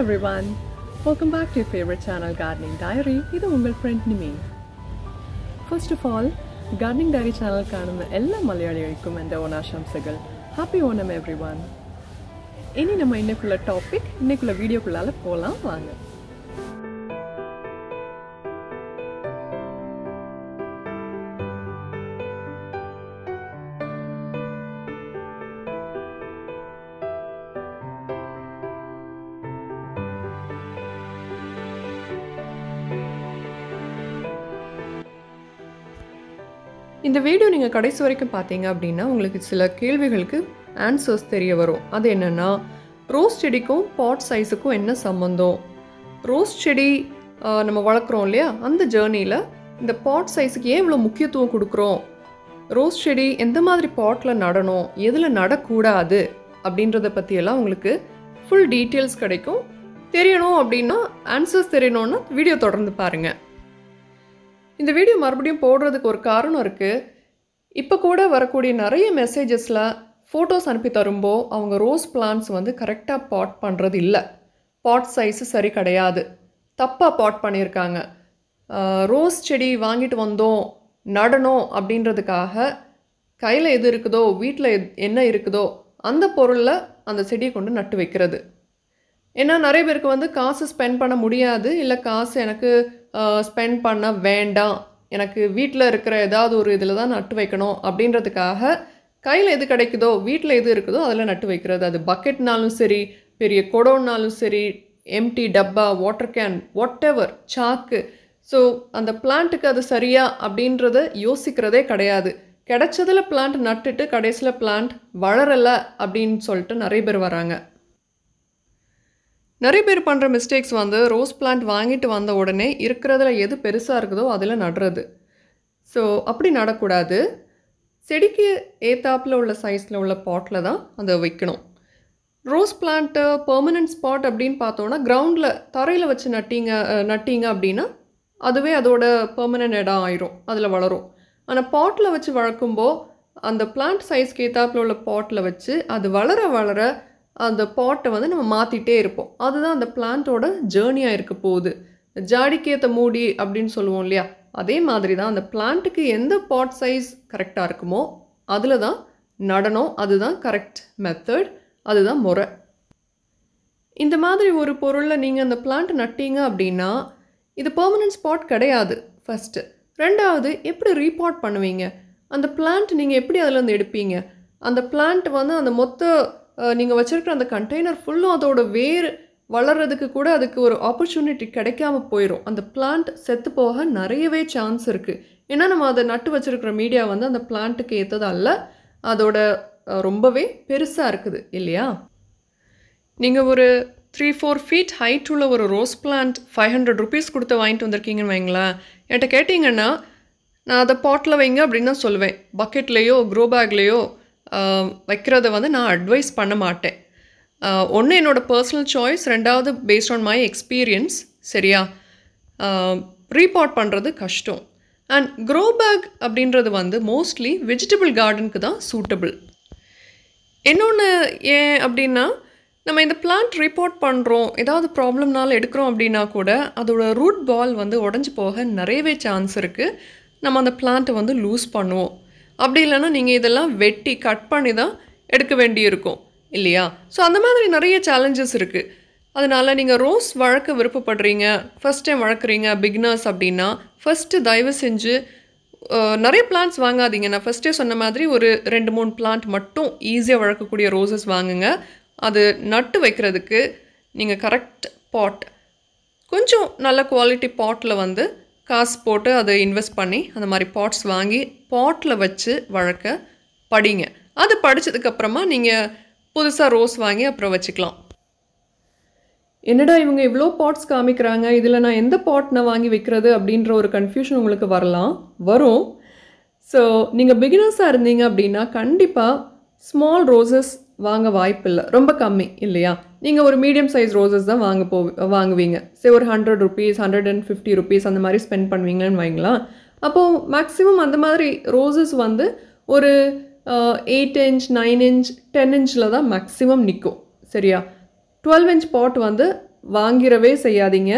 everyone, welcome back to your favorite channel Gardening Diary. This is your friend Nimi. First of all, Gardening Diary channel കാണുന്ന എല്ലാ മലയാളികൾക്കും എൻ്റെ ഓണാശംസകൾ. Happy Onam everyone. ഇനി நம்ம இன்னைக்குள்ள டாபிக் இன்னைக்குள்ள வீடியோக்குள்ளால போலாம் வாங்க. இந்த வீடியோ நீங்கள் கடைசி வரைக்கும் பார்த்தீங்க அப்படின்னா உங்களுக்கு சில கேள்விகளுக்கு ஆன்சர்ஸ் தெரிய வரும். அது என்னென்னா, ரோஸ் செடிக்கும் பாட் சைஸுக்கும் என்ன சம்மந்தம், ரோஸ் செடி நம்ம வளர்க்குறோம் இல்லையா, அந்த ஜேர்னியில் இந்த பாட் சைஸுக்கு ஏன் இவ்வளோ முக்கியத்துவம் கொடுக்குறோம், ரோஸ் செடி எந்த மாதிரி பாட்டில் நடணும், எதில் நடக்கூடாது அப்படின்றத பற்றியெல்லாம் உங்களுக்கு ஃபுல் டீட்டெயில்ஸ் கிடைக்கும். தெரியணும் அப்படின்னா, ஆன்சர்ஸ் தெரியணுன்னா வீடியோ தொடர்ந்து பாருங்கள். இந்த வீடியோ மறுபடியும் போடுறதுக்கு ஒரு காரணம் இருக்குது. இப்போ கூட வரக்கூடிய நிறைய மெசேஜஸில் ஃபோட்டோஸ் அனுப்பி தரும்போ அவங்க ரோஸ் பிளான்ட்ஸ் வந்து கரெக்டாக பாட் பண்ணுறது இல்லை, பாட் சைஸு சரி கிடையாது, தப்பாக பாட் பண்ணியிருக்காங்க. ரோஸ் செடி வாங்கிட்டு வந்தோம் நடணும் அப்படின்றதுக்காக கையில் எது இருக்குதோ வீட்டில் என்ன இருக்குதோ அந்த பொருளில் அந்த செடியை கொண்டு நட்டு வைக்கிறது. ஏன்னா நிறைய பேருக்கு வந்து காசு ஸ்பெண்ட் பண்ண முடியாது, இல்லை காசு எனக்கு ஸ்பெண்ட் பண்ண வேண்டாம், எனக்கு வீட்டில் இருக்கிற ஏதாவது ஒரு இதில் தான் நட்டு வைக்கணும் அப்படின்றதுக்காக கையில் எது கிடைக்குதோ வீட்டில் எது இருக்குதோ அதில் நட்டு வைக்கிறது. அது பக்கெட்னாலும் சரி, பெரிய குடம்னாலும் சரி, எம்டி டப்பா, வாட்டர் கேன், வாட் எவர், சாக்கு. ஸோ அந்த பிளான்ட்டுக்கு அது சரியா அப்படின்றத யோசிக்கிறதே கிடையாது. கிடைச்சதில் பிளான்ட் நட்டுட்டு கடைசியில் பிளான்ட் வளரலை அப்படின்னு சொல்லிட்டு நிறைய பேர் வராங்க. நிறைய பேர் பண்ணுற மிஸ்டேக்ஸ் வந்து ரோஸ் பிளான்ட் வாங்கிட்டு வந்த உடனே இருக்கிறதுல எது பெருசாக இருக்குதோ அதில் நடுறது. ஸோ அப்படி நடக்கூடாது. செடிக்கு ஏத்தாப்பில் உள்ள சைஸில் உள்ள பாட்டில் தான் அதை வைக்கணும். ரோஸ் பிளான்ட்டு பெர்மனன்ட் ஸ்பாட் அப்படின்னு பார்த்தோன்னா கிரவுண்டில் தரையில் வச்சு நட்டிங்க அப்படின்னா அதுவே அதோட பெர்மனன்ட் இடம் ஆயிரும், அதில் வளரும். ஆனால் பாட்டில் வச்சு வளர்க்கும்போது அந்த பிளான்ட் சைஸ்க்கு ஏத்தாப்பில் உள்ள பாட்டில் வச்சு அது வளர வளர அந்த பாட்டை வந்து நம்ம மாற்றிட்டே இருப்போம். அதுதான் அந்த பிளான்ட்டோட ஜேர்னியாக இருக்க போகுது. ஜாடிக்கேற்ற மூடி அப்படின்னு சொல்லுவோம் இல்லையா, அதே மாதிரி தான் அந்த பிளான்ட்டுக்கு எந்த பாட் சைஸ் கரெக்டாக இருக்குமோ அதில் தான் நடணும். அதுதான் கரெக்ட் மெத்தட், அதுதான் முறை. இந்த மாதிரி ஒரு பொருளில் நீங்கள் அந்த பிளான்ட் நட்டீங்க அப்படின்னா இது பெர்மனன்ட் ஸ்பாட் கிடையாது ஃபஸ்ட்டு. ரெண்டாவது, எப்படி ரீபாட் பண்ணுவீங்க, அந்த பிளான்ட் நீங்கள் எப்படி அதிலேருந்து எடுப்பீங்க, அந்த பிளான்ட் வந்து அந்த மொத்த நீங்கள் வச்சுருக்கிற அந்த கண்டெய்னர் ஃபுல்லும் அதோட வேர் வளர்கிறதுக்கு கூட அதுக்கு ஒரு ஆப்பர்ச்சுனிட்டி கிடைக்காம போயிடும். அந்த பிளான்ட் செத்து போக நிறையவே சான்ஸ் இருக்குது. ஏன்னா நம்ம அதை நட்டு வச்சுருக்கிற மீடியா வந்து அந்த பிளான்ட்டுக்கு ஏற்றதல்ல, அதோட ரொம்பவே பெருசாக இருக்குது இல்லையா. நீங்கள் ஒரு 3-4 feet ஹைட் உள்ள ஒரு ரோஸ் பிளான்ட் 500 rupees கொடுத்து வாங்கிட்டு வந்திருக்கீங்கன்னு வைங்களேன். என்கிட்ட கேட்டிங்கன்னா நான் அதை பாட்டில் வைங்க அப்படின்னு தான் சொல்லுவேன். பக்கெட்லேயோ க்ரோ பேக்லேயோ வைக்கிறத வந்து நான் அட்வைஸ் பண்ண மாட்டேன். ஒன்று என்னோடய பர்சனல் சாய்ஸ், ரெண்டாவது பேஸ்ட் ஆன் மை எக்ஸ்பீரியன்ஸ். சரியா, ரீபாட் பண்ணுறது கஷ்டம். அண்ட் க்ரோ பேக் அப்படின்றது வந்து மோஸ்ட்லி வெஜிடபிள் கார்டனுக்கு தான் சூட்டபிள். இன்னொன்று ஏன் அப்படின்னா, நம்ம இந்த பிளான்ட் ரீபாட் பண்ணுறோம், ஏதாவது ப்ராப்ளம்னால எடுக்கிறோம் அப்படின்னா கூட அதோட ரூட் பால் வந்து உடஞ்சி போக நிறையவே சான்ஸ் இருக்குது. நம்ம அந்த பிளான்ட்டை வந்து லூஸ் பண்ணுவோம். அப்படி இல்லைன்னா நீங்கள் இதெல்லாம் வெட்டி கட் பண்ணி தான் எடுக்க வேண்டியிருக்கும் இல்லையா. ஸோ அந்த மாதிரி நிறைய சேலஞ்சஸ் இருக்குது. அதனால் நீங்கள் ரோஸ் வளர்க்க விருப்பப்படுறீங்க, ஃபஸ்ட் டைம் வளர்க்குறீங்க, பிகினர்ஸ் அப்படின்னா ஃபஸ்ட்டு தயவு செஞ்சு நிறைய பிளான்ட்ஸ் வாங்காதீங்க. நான் ஃபஸ்ட்டே சொன்ன மாதிரி ஒரு 2-3 பிளான்ட் மட்டும் ஈஸியாக வளர்க்கக்கூடிய ரோசஸ் வாங்குங்க. அது நட்டு வைக்கிறதுக்கு நீங்கள் கரெக்ட் பாட், கொஞ்சம் நல்ல குவாலிட்டி பாட்டில் வந்து காசு போட்டு அதை இன்வெஸ்ட் பண்ணி அந்த மாதிரி பாட்ஸ் வாங்கி பாட்டில் வச்சு வளர்க்க படிங்க. அது படித்ததுக்கப்புறமா நீங்கள் புதுசாக ரோஸ் வாங்கி அப்புறம் வச்சுக்கலாம். என்னடா இவங்க இவ்வளோ பாட்ஸ் காமிக்கிறாங்க, இதில் நான் எந்த பாட் நான் வாங்கி வைக்கிறது அப்படின்ற ஒரு கன்ஃபியூஷன் உங்களுக்கு வரும். ஸோ நீங்கள் பிகினர்ஸாக இருந்தீங்க அப்படின்னா கண்டிப்பாக ஸ்மால் ரோசஸ் வாங்க வாய்ப்பில்லை, ரொம்ப கம்மி இல்லையா. நீங்கள் ஒரு மீடியம் சைஸ் ரோசஸ் தான் வாங்குவீங்க. சரி, ஒரு 100 rupees 150 rupees அந்த மாதிரி ஸ்பெண்ட் பண்ணுவீங்கன்னு வைங்களேன். அப்போது மேக்ஸிமம் அந்த மாதிரி ரோசஸ் வந்து ஒரு 8 inch 9 inch 10 inchல தான் மேக்ஸிமம் நிற்கும். சரியா, 12 inch பாட் வந்து வாங்கிடவே செய்யாதீங்க.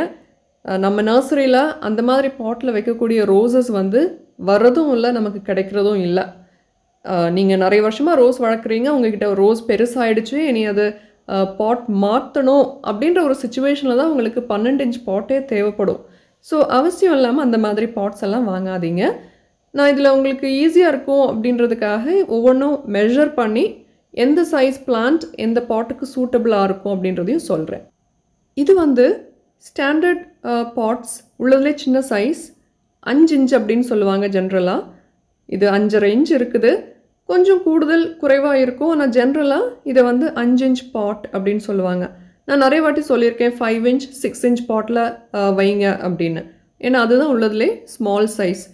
நம்ம நர்சரியில் அந்த மாதிரி பாட்டில் வைக்கக்கூடிய ரோசஸ் வந்து வர்றதும் இல்லை, நமக்கு கிடைக்கிறதும் இல்லை. நீங்கள் நிறைய வருஷமாக ரோஸ் வளர்க்குறீங்க, உங்ககிட்ட ரோஸ் பெருசாகிடுச்சு, இனி அது பாட் மாற்றணும் அப்படின்ற ஒரு சுச்சுவேஷனில் தான் உங்களுக்கு 12 இன்ச் பாட்டே தேவைப்படும். ஸோ அவசியம் இல்லாமல் அந்த மாதிரி பாட்ஸ் எல்லாம் வாங்காதீங்க. நான் இதில் உங்களுக்கு ஈஸியாக இருக்கும் அப்படின்றதுக்காக ஒவ்வொன்றும் மெஷர் பண்ணி எந்த சைஸ் பிளான்ட் எந்த பாட்டுக்கு சூட்டபிளாக இருக்கும் அப்படின்றதையும் சொல்கிறேன். இது வந்து ஸ்டாண்டர்ட் பாட்ஸ் உள்ளதுலே சின்ன சைஸ் 5 இன்ச் அப்படின்னு சொல்லுவாங்க ஜென்ரலாக. இது 5.5 இன்ச் இருக்குது, கொஞ்சம் கூடுதல் குறைவாக இருக்கும். ஆனால் ஜென்ரலாக இதை வந்து 5 இன்ச் பாட் அப்படின்னு சொல்லுவாங்க. நான் நிறைய வாட்டி சொல்லியிருக்கேன் 5 இன்ச் 6 இன்ச் பாட்டில் வைங்க அப்படின்னு. ஏன்னா அதுதான் உள்ளதுலே ஸ்மால் சைஸ்.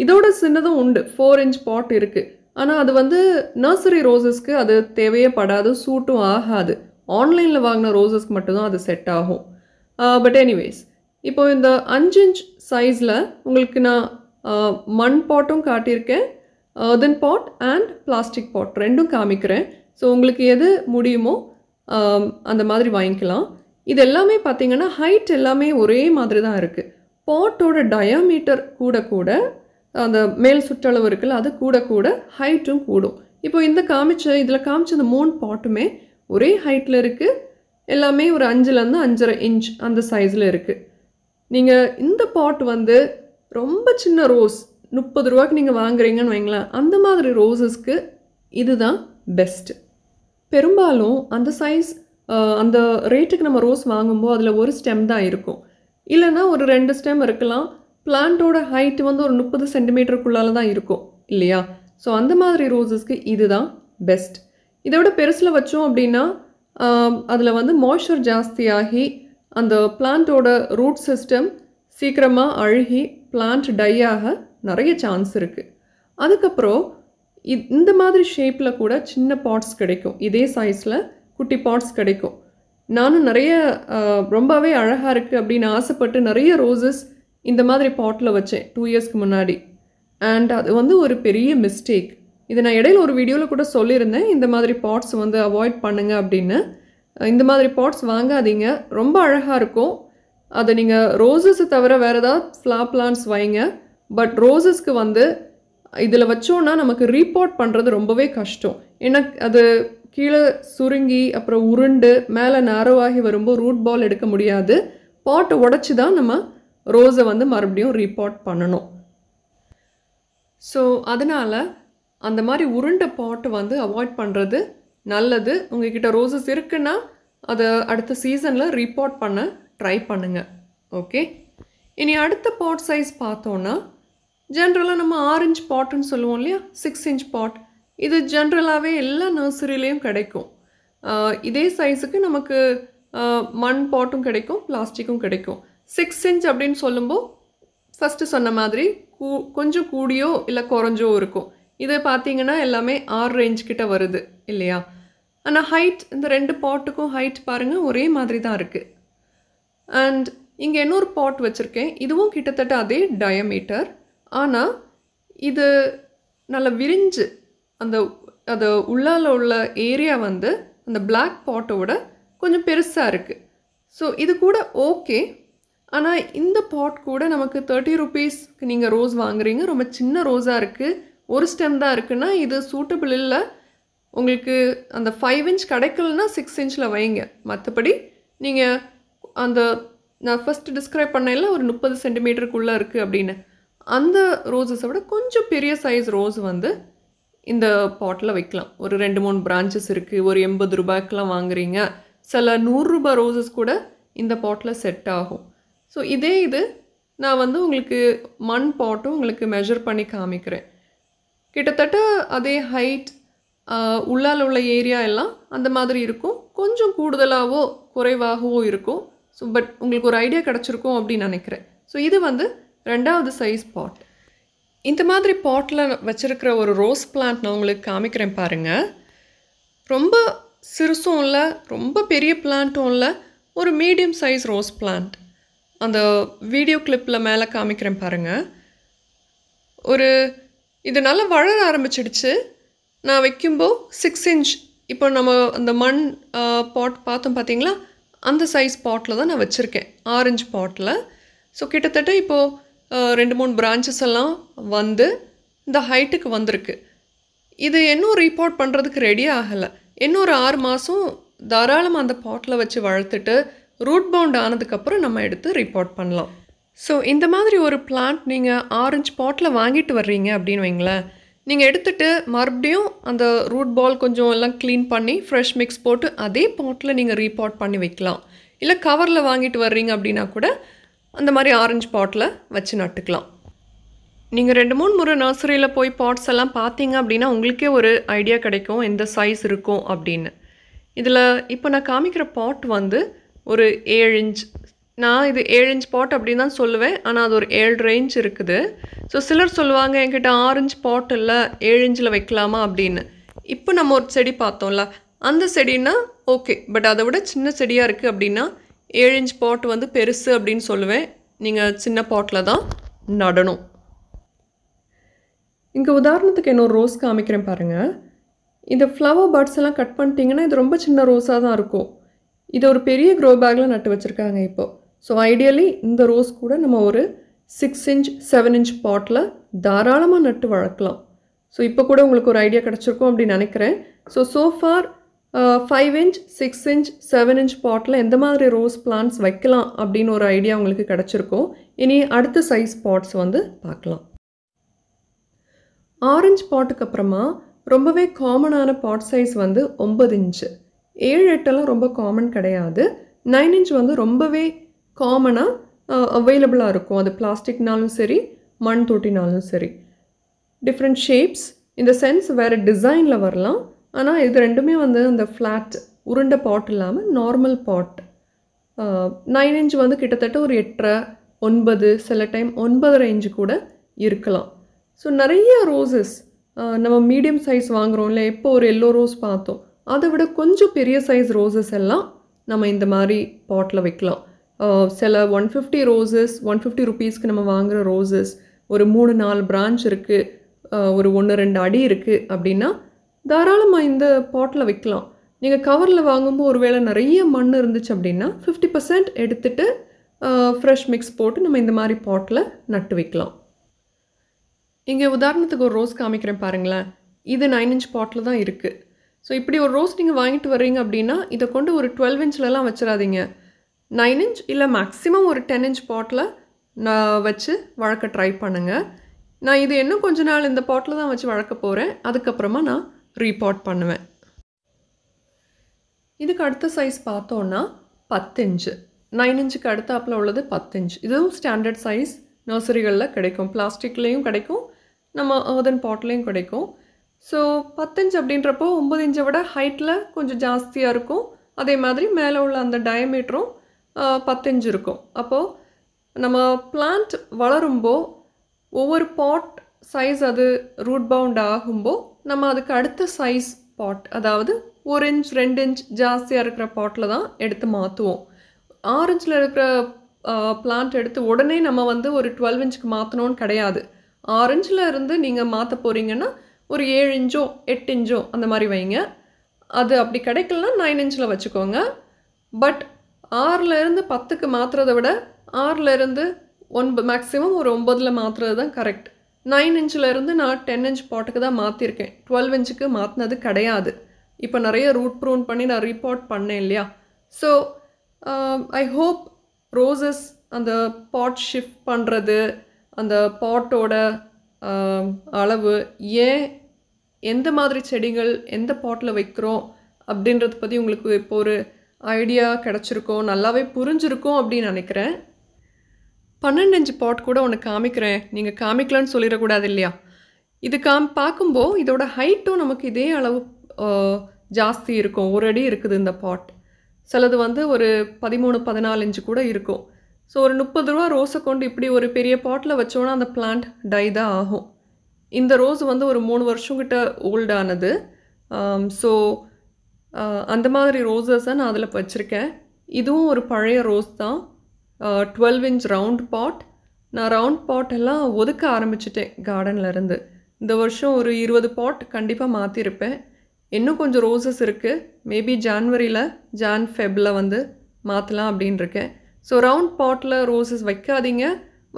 இதோட சின்னதும் உண்டு, 4 இன்ச் பாட் இருக்குது. ஆனால் அது வந்து நர்சரி ரோசஸ்க்கு அது தேவையே படாது, சூட்டும் ஆகாது. ஆன்லைனில் வாங்கின ரோசஸ்க்கு மட்டும்தான் அது செட் ஆகும். பட் எனிவேஸ், இப்போ இந்த 5 இன்ச் சைஸில் உங்களுக்கு நான் மண் பாட்டும் காட்டியிருக்கேன், earthen பாட் அண்ட் பிளாஸ்டிக் பாட் ரெண்டும் காமிக்கிறேன். ஸோ உங்களுக்கு எது முடியுமோ அந்த மாதிரி வாங்கிக்கலாம். இது எல்லாமே பார்த்தீங்கன்னா ஹைட் எல்லாமே ஒரே மாதிரி தான் இருக்குது. பாட்டோட டயாமீட்டர் கூட கூட அந்த மேல் சுற்றளவு இருக்குல்ல, அது கூட கூட ஹைட்டும் கூடும். இப்போ இதில் காமிச்ச இந்த 3 பாட்டுமே ஒரே ஹைட்டில் இருக்குது. எல்லாமே ஒரு 5லேருந்து 5.5 இன்ச் அந்த சைஸில் இருக்குது. நீங்கள் இந்த பாட் வந்து ரொம்ப சின்ன ரோஸ் 30 ரூபாய்க்கு நீங்கள் வாங்குறீங்கன்னு வைங்களேன், அந்த மாதிரி ரோசஸ்க்கு இதுதான் பெஸ்ட்டு. பெரும்பாலும் அந்த சைஸ் அந்த ரேட்டுக்கு நம்ம ரோஸ் வாங்கும்போது அதில் ஒரு ஸ்டெம் தான் இருக்கும், இல்லைன்னா ஒரு 2 ஸ்டெம் இருக்கலாம். பிளான்ட்டோட ஹைட் வந்து ஒரு 30 சென்டிமீட்டருக்குள்ளால தான் இருக்கும் இல்லையா? ஸோ அந்த மாதிரி ரோசஸ்க்கு இதுதான் பெஸ்ட். இதை விட பெருசில் வச்சோம் அப்படின்னா அதில் வந்து மாய்ஸ்சர் ஜாஸ்தியாகி அந்த பிளான்ட்டோட ரூட் சிஸ்டம் சீக்கிரமாக அழுகி பிளான்ட் டை ஆக நிறைய சான்ஸ் இருக்குது. அதுக்கப்புறம் இந்த மாதிரி ஷேப்பில் கூட சின்ன பாட்ஸ் கிடைக்கும், இதே சைஸில் குட்டி பாட்ஸ் கிடைக்கும். நானும் நிறைய ரொம்பவே அழகாக இருக்குது அப்படின்னு ஆசைப்பட்டு நிறைய ரோசஸ் இந்த மாதிரி பாட்டில் வச்சேன் 2 இயர்ஸ்க்கு முன்னாடி. அண்ட் அது வந்து ஒரு பெரிய மிஸ்டேக். இதை நான் இடையில ஒரு வீடியோவில் கூட சொல்லியிருந்தேன், இந்த மாதிரி பாட்ஸ் வந்து அவாய்ட் பண்ணுங்க அப்படின்னு. இந்த மாதிரி பாட்ஸ் வாங்காதீங்க, ரொம்ப அழகாக இருக்கும். அதை நீங்கள் ரோசஸை தவிர வேறு ஏதாவது ஃப்ளார் பிளான்ட்ஸ் வைங்க. பட் ரோசஸ்க்கு வந்து இதில் வச்சோன்னா நமக்கு ரீபாட் பண்ணுறது ரொம்பவே கஷ்டம். ஏன்னா அது கீழே சுருங்கி அப்புறம் உருண்டு மேலே நேரோவாகி வரும்போது ரூட் பால் எடுக்க முடியாது. பாட்டை உடச்சி தான் நம்ம ரோஸை வந்து மறுபடியும் ரீபாட் பண்ணணும். ஸோ அதனால் அந்த மாதிரி உருண்டை பாட்டு வந்து அவாய்ட் பண்ணுறது நல்லது. உங்கள்கிட்ட ரோசஸ் இருக்குன்னா அதை அடுத்த சீசனில் ரீபாட் பண்ண ட்ரை பண்ணுங்கள். ஓகே, இனி அடுத்த பாட் சைஸ் பார்த்தோன்னா ஜென்ரலாக நம்ம 6 இன்ச் பாட்டுன்னு சொல்லுவோம் இல்லையா, 6 இன்ச் பாட். இது ஜென்ரலாகவே எல்லா நர்சரிலேயும் கிடைக்கும். இதே சைஸுக்கு நமக்கு மண் பாட்டும் கிடைக்கும், பிளாஸ்டிக்கும் கிடைக்கும். 6 இன்ச் அப்படின்னு சொல்லும்போது ஃபஸ்ட்டு சொன்ன மாதிரி கொஞ்சம் கூடியோ இல்லை குறைஞ்சோ இருக்கும். இது பார்த்தீங்கன்னா எல்லாமே 6 இன்ச் கிட்ட வருது இல்லையா? ஆனால் ஹைட் இந்த 2 பாட்டுக்கும் ஹைட் பாருங்கள் ஒரே மாதிரி தான் இருக்குது. அண்ட் இங்கே இன்னொரு பாட் வச்சுருக்கேன், இதுவும் கிட்டத்தட்ட அதே டயமீட்டர். ஆனால் இது நல்லா விரிஞ்சு அது உள்ளால உள்ள ஏரியா வந்து அந்த பிளாக் பாட்டோட கொஞ்சம் பெருசாக இருக்குது. ஸோ இது கூட ஓகே. ஆனால் இந்த பாட் கூட நமக்கு 30 ருபீஸ்க்கு நீங்கள் ரோஸ் வாங்குறீங்க, ரொம்ப சின்ன ரோஸாக இருக்குது, ஒரு ஸ்டெம் தான் இருக்குன்னா இது சூட்டபிள் இல்லை. உங்களுக்கு அந்த 5 இன்ச் கிடைக்கலன்னா 6 இன்ச்சில் வைங்க. மற்றபடி நீங்கள் அந்த நான் ஃபஸ்ட்டு டிஸ்கிரைப் பண்ணல ஒரு 30 சென்டிமீட்டருக்குள்ளே இருக்குது அப்படின்னு, அந்த ரோஸஸை விட கொஞ்சம் பெரிய சைஸ் ரோஸ் வந்து இந்த பாட்டில் வைக்கலாம். ஒரு 2-3 பிரான்ச்சஸ் இருக்குது, ஒரு 80 ரூபாய்க்கெலாம் வாங்குறீங்க. சில 100 ரூபாய் ரோஸஸ் கூட இந்த பாட்டில் செட் ஆகும். ஸோ இது நான் வந்து உங்களுக்கு மண் பாட்டும் உங்களுக்கு மெஷர் பண்ணி காமிக்கிறேன். கிட்டத்தட்ட அதே ஹைட், உள்ளால் உள்ள ஏரியா எல்லாம் அந்த மாதிரி இருக்கும். கொஞ்சம் கூடுதலாகவோ குறைவாகவோ இருக்கும். ஸோ பட் உங்களுக்கு ஒரு ஐடியா கிடச்சிருக்கும் அப்படின்னு நினைக்கிறேன். ஸோ இது வந்து 2வது சைஸ் பாட். இந்த மாதிரி பாட்டில் வச்சுருக்கிற ஒரு ரோஸ் பிளான்ட் நான் உங்களுக்கு காமிக்கிறேன் பாருங்கள். ரொம்ப சிறுசும் இல்லை, ரொம்ப பெரிய பிளான்ட்டும் இல்லை, ஒரு மீடியம் சைஸ் ரோஸ் பிளான்ட். அந்த வீடியோ கிளிப்பில் மேலே காமிக்கிறேன் பாருங்கள். இது நல்லா வளர ஆரம்பிச்சிடுச்சு. நான் வைக்கும்போது 6 இன்ச், இப்போ நம்ம அந்த மண் பாட் பார்த்தோம் பார்த்தீங்களா, அந்த சைஸ் பாட்டில் தான் நான் வச்சுருக்கேன், ஆரஞ்சு பாட்டில். ஸோ கிட்டத்தட்ட இப்போது 2-3 பிரான்ச்சஸ் எல்லாம் வந்து இந்த ஹைட்டுக்கு வந்திருக்கு. இது இன்னும் ரீபாட் பண்ணுறதுக்கு ரெடி ஆகலை. இன்னும் ஒரு 6 மாதம் தாராளமாக அந்த பாட்டில் வச்சு வளர்த்துட்டு ரூட் பவுண்ட் ஆனதுக்கப்புறம் நம்ம எடுத்து ரீபாட் பண்ணலாம். ஸோ இந்த மாதிரி ஒரு பிளான்ட் நீங்கள் ஆரஞ்சு பாட்டில் வாங்கிட்டு வர்றீங்க அப்படின்னு வைங்களேன், நீங்கள் எடுத்துகிட்டு மறுபடியும் அந்த ரூட் பால் கொஞ்சம் எல்லாம் க்ளீன் பண்ணி ஃப்ரெஷ் மிக்ஸ் போட்டு அதே பாட்டில் நீங்கள் ரீபாட் பண்ணி வைக்கலாம். இல்லை கவரில் வாங்கிட்டு வர்றீங்க அப்படின்னா கூட அந்த மாதிரி ஆரஞ்சு பாட்டில் வச்சு நட்டுக்கலாம். நீங்கள் 2-3 முறை நர்சரியில் போய் பாட்ஸ் எல்லாம் பார்த்தீங்க அப்படின்னா உங்களுக்கே ஒரு ஐடியா கிடைக்கும் எந்த சைஸ் இருக்கும் அப்படின்னு. இதில் இப்போ நான் காமிக்கிற பாட் வந்து ஒரு 7 இன்ச். நான் இது 7 இன்ச் பாட் அப்படின்னு தான் சொல்லுவேன், ஆனால் அது ஒரு 7.5 இன்ச் இருக்குது. ஸோ சிலர் சொல்லுவாங்க என்கிட்ட ஆரஞ்சு பாட் இல்லை 7 இன்ச்சில் வைக்கலாமா அப்படின்னு. இப்போ நம்ம ஒரு செடி பார்த்தோம்ல, அந்த செடின்னா ஓகே, பட் அதை விட சின்ன செடியாக இருக்குது அப்படின்னா 7 இன்ச் பாட் வந்து பெருசு அப்படின்னு சொல்லுவேன். நீங்கள் சின்ன பாட்டில் தான் நடணும். இங்கே உதாரணத்துக்கு இன்னொரு ரோஸ் காமிக்கிறேன் பாருங்கள். இந்த ஃப்ளவர் பட்ஸ் எல்லாம் கட் பண்ணிட்டீங்கன்னா இது ரொம்ப சின்ன ரோஸாக தான் இருக்கும். இது ஒரு பெரிய க்ரோ பேக்கில் நட்டு வச்சுருக்காங்க இப்போது. ஸோ ஐடியலி இந்த ரோஸ் கூட நம்ம ஒரு 6 இன்ச் 7 இன்ச் பாட்டில் தாராளமாக நட்டு வளர்க்கலாம். ஸோ இப்போ கூட உங்களுக்கு ஒரு ஐடியா கிடச்சிருக்கும் அப்படின்னு நினைக்கிறேன். So for 5 inch 6 inch 7 inch bottle எந்த மாதிரி ரோஸ் பிளான்ட்ஸ் வைக்கலாம் அப்படின்னு ஒரு ஐடியா உங்களுக்கு கிடச்சிருக்கும். இனி அடுத்த சைஸ் பாட்ஸ் வந்து பார்க்கலாம். ஆரஞ்சு பாட்டுக்கு அப்புறமா ரொம்பவே காமனான பாட் சைஸ் வந்து 9 இன்ச்சு. 7-8 ரொம்ப காமன் கிடையாது. 9 இன்ச் வந்து ரொம்பவே காமனாக அவைலபிளாக இருக்கும். அது பிளாஸ்டிக்னாலும் சரி, மண் தொட்டினாலும் சரி. டிஃப்ரெண்ட் ஷேப்ஸ் இந்த சென்ஸ் வேறு டிசைனில் வரலாம். ஆனால் இது ரெண்டுமே வந்து அந்த ஃப்ளாட் உருண்டை பாட் இல்லாமல் நார்மல் பாட். 9 இன்ச் வந்து கிட்டத்தட்ட ஒரு 8.5 9, சில டைம் 9.5 இன்ச்சு கூட இருக்கலாம். ஸோ நிறைய ரோசஸ் நம்ம மீடியம் சைஸ் வாங்குகிறோம் இல்லை, எப்போ ஒரு எல்லோ ரோஸ் பார்த்தோம், அதை விட கொஞ்சம் பெரிய சைஸ் ரோசஸ் எல்லாம் நம்ம இந்த மாதிரி பாட்டில் வைக்கலாம். சில 150 ரோசஸ் 150 ருபீஸ்க்கு நம்ம வாங்குகிற ரோசஸ் ஒரு 3-4 பிரான்ச் இருக்குது, ஒரு 1-2 அடி இருக்குது அப்படின்னா தாராளமாக இந்த பாட்டில் வைக்கலாம். நீங்கள் கவரில் வாங்கும்போது ஒருவேளை நிறைய மண் இருந்துச்சு அப்படின்னா 50% எடுத்துகிட்டு ஃப்ரெஷ் மிக்ஸ் போட்டு நம்ம இந்த மாதிரி பாட்டில் நட்டு வைக்கலாம். இங்கே உதாரணத்துக்கு ஒரு ரோஸ் காமிக்கிறேன் பாருங்களேன். இது 9 இன்ச் பாட்டில் தான் இருக்குது. ஸோ இப்படி ஒரு ரோஸ் நீங்கள் வாங்கிட்டு வர்றீங்க அப்படின்னா இதை கொண்டு ஒரு 12 இன்ச்லலாம் வச்சிடாதீங்க. 9 இன்ச் இல்லை மேக்ஸிமம் ஒரு 10 இன்ச் பாட்டில் நான் வச்சு வளர்க்க ட்ரை பண்ணுங்கள். நான் இது இன்னும் கொஞ்ச நாள் இந்த பாட்டில் தான் வச்சு வளர்க்க போகிறேன். அதுக்கப்புறமா நான் ரீபாட் பண்ணுவேன். இதுக்கு அடுத்த சைஸ் பார்த்தோன்னா 10 இன்ச்சு. 9 இன்ச்சுக்கு அடுத்தாப்பில் உள்ளது 10 இன்ச். இதுவும் ஸ்டாண்டர்ட் சைஸ் நர்சரிகளில் கிடைக்கும். பிளாஸ்டிக்லேயும் கிடைக்கும், நம்ம earthen பாட்லேயும் கிடைக்கும். ஸோ 10 இன்ச் அப்படின்றப்போ 9 இன்ச்சை விட ஹைட்டில் கொஞ்சம் ஜாஸ்தியாக இருக்கும். அதே மாதிரி மேலே உள்ள அந்த டயமீட்டரும் 10 இன்ச் இருக்கும். அப்போது நம்ம பிளான்ட் வளரும்போ ஒவ்வொரு பாட் சைஸ் அது ரூட் பவுண்ட் ஆகும்போ நம்ம அதுக்கு அடுத்த சைஸ் பாட், அதாவது 1 இன்ச் 2 இன்ச் ஜாஸ்தியாக இருக்கிற பாட்டில் தான் எடுத்து மாற்றுவோம். ஆரஞ்சில் இருக்கிற பிளான்ட் எடுத்து உடனே நம்ம வந்து ஒரு 12 இன்ச்சுக்கு மாற்றணும்னு கிடையாது. ஆரஞ்சில் இருந்து நீங்கள் மாற்ற போகிறீங்கன்னா ஒரு 7 இன்ச்சோ 8 இன்ச்சோ அந்த மாதிரி வைங்க. அது அப்படி கிடைக்கலனா 9 இன்ச்சில் வச்சுக்கோங்க. பட் 6லேருந்து 10க்கு மாற்றுறதை விட 6லேருந்து 9 மேக்ஸிமம் ஒரு 9ல் மாற்றுறது தான் கரெக்ட். 9 இன்ச்சிலேருந்து நான் 10 இன்ச் பாட்டுக்கு தான் மாற்றிருக்கேன். 12 இன்ச்சுக்கு மாற்றினது கிடையாது. இப்போ நிறைய ரூட் ப்ரூன் பண்ணி நான் ரீபாட் பண்ணேன் இல்லையா. ஸோ ஐ ஹோப் ரோசஸ் அந்த பாட் ஷிஃப்ட் பண்ணுறது, அந்த பாட்டோட அளவு, ஏன் எந்த மாதிரி செடிகள் எந்த பாட்டில் வைக்கிறோம் அப்படின்றத பற்றி உங்களுக்கு இப்போ ஒரு ஐடியா கிடச்சிருக்கோம், நல்லாவே புரிஞ்சிருக்கும் அப்படின்னு நினைக்கிறேன். 12 இன்ச் பாட் கூட ஒன்று காமிக்கிறேன், நீங்கள் காமிக்கலான்னு சொல்லிடக்கூடாது இல்லையா. இது பார்க்கும்போது இதோட ஹைட்டும் நமக்கு இதே அளவு ஜாஸ்தி இருக்கும். 1 அடி இருக்குது இந்த பாட். சிலது வந்து ஒரு 13-14 இன்ச்சு கூட இருக்கும். ஸோ ஒரு 30 ரூபா ரோஸை கொண்டு இப்படி ஒரு பெரிய பாட்டில் வச்சோன்னா அந்த பிளான்ட் டை தான் ஆகும். இந்த ரோஸ் வந்து ஒரு 3 வருஷம் கிட்ட ஓல்டானது. ஸோ அந்த மாதிரி ரோஸஸை நான் அதில் வச்சுருக்கேன். இதுவும் ஒரு பழைய ரோஸ் தான். 12 இன்ச் ரவுண்ட் பாட். நான் ரவுண்ட் பாட் எல்லாம் ஒதுக்க ஆரம்பிச்சிட்டேன் கார்டன்லேருந்து. இந்த வருஷம் ஒரு 20 பாட் கண்டிப்பாக மாற்றிருப்பேன். இன்னும் கொஞ்சம் ரோஸஸ் இருக்குது. மேபி ஜான்வரியில் ஃபெப்பில் வந்து மாற்றலாம் அப்படின்னு இருக்கேன். ஸோ ரவுண்ட் பாட்டில் ரோசஸ் வைக்காதீங்க.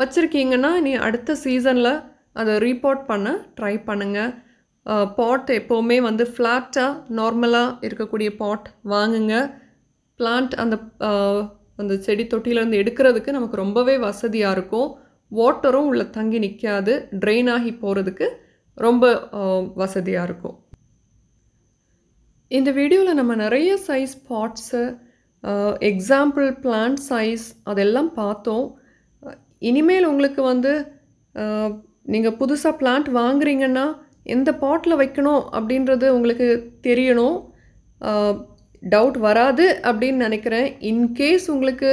வச்சுருக்கீங்கன்னா நீ அடுத்த சீசனில் அதை ரீபாட் பண்ண ட்ரை பண்ணுங்கள். பாட் எப்போவுமே வந்து ஃப்ளாட்டாக நார்மலாக இருக்கக்கூடிய பாட் வாங்குங்க. பிளான்ட் அந்த செடி தொட்டியிலேருந்து எடுக்கிறதுக்கு நமக்கு ரொம்பவே வசதியாக இருக்கும். வாட்டரும் உள்ள தங்கி நிற்காது. ட்ரெயின் ஆகி போகிறதுக்கு ரொம்ப வசதியாக இருக்கும். இந்த வீடியோவில் நம்ம நிறைய size parts, example plant size அதெல்லாம் பார்த்தோம். இனிமேல் உங்களுக்கு வந்து நீங்கள் புதுசாக பிளான்ட் வாங்குறீங்கன்னா எந்த பாட்டில் வைக்கணும் அப்படின்றது உங்களுக்கு தெரியணும். டவுட் வராது அப்படின்னு நினைக்கிறேன். இன்கேஸ் உங்களுக்கு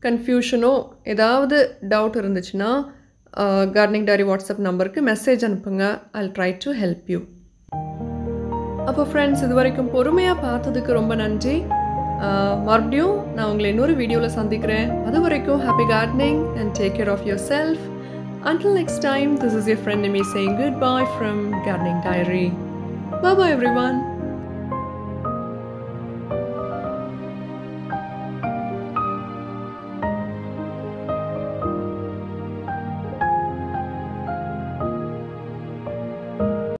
கன்ஃபியூஷனோ ஏதாவது டவுட் இருந்துச்சுன்னா கார்டனிங் டைரி வாட்ஸ்அப் நம்பருக்கு மெசேஜ் அனுப்புங்க. I'll try to help you. அப்போ ஃப்ரெண்ட்ஸ், இது வரைக்கும் பொறுமையாக பார்த்ததுக்கு ரொம்ப நன்றி. மறுபடியும் நான் உங்களை இன்னொரு வீடியோவில் சந்திக்கிறேன். அது வரைக்கும் happy gardening and take care of yourself. Until next time, this is your friend Nimi saying goodbye from Gardening Diary. Bye bye everyone.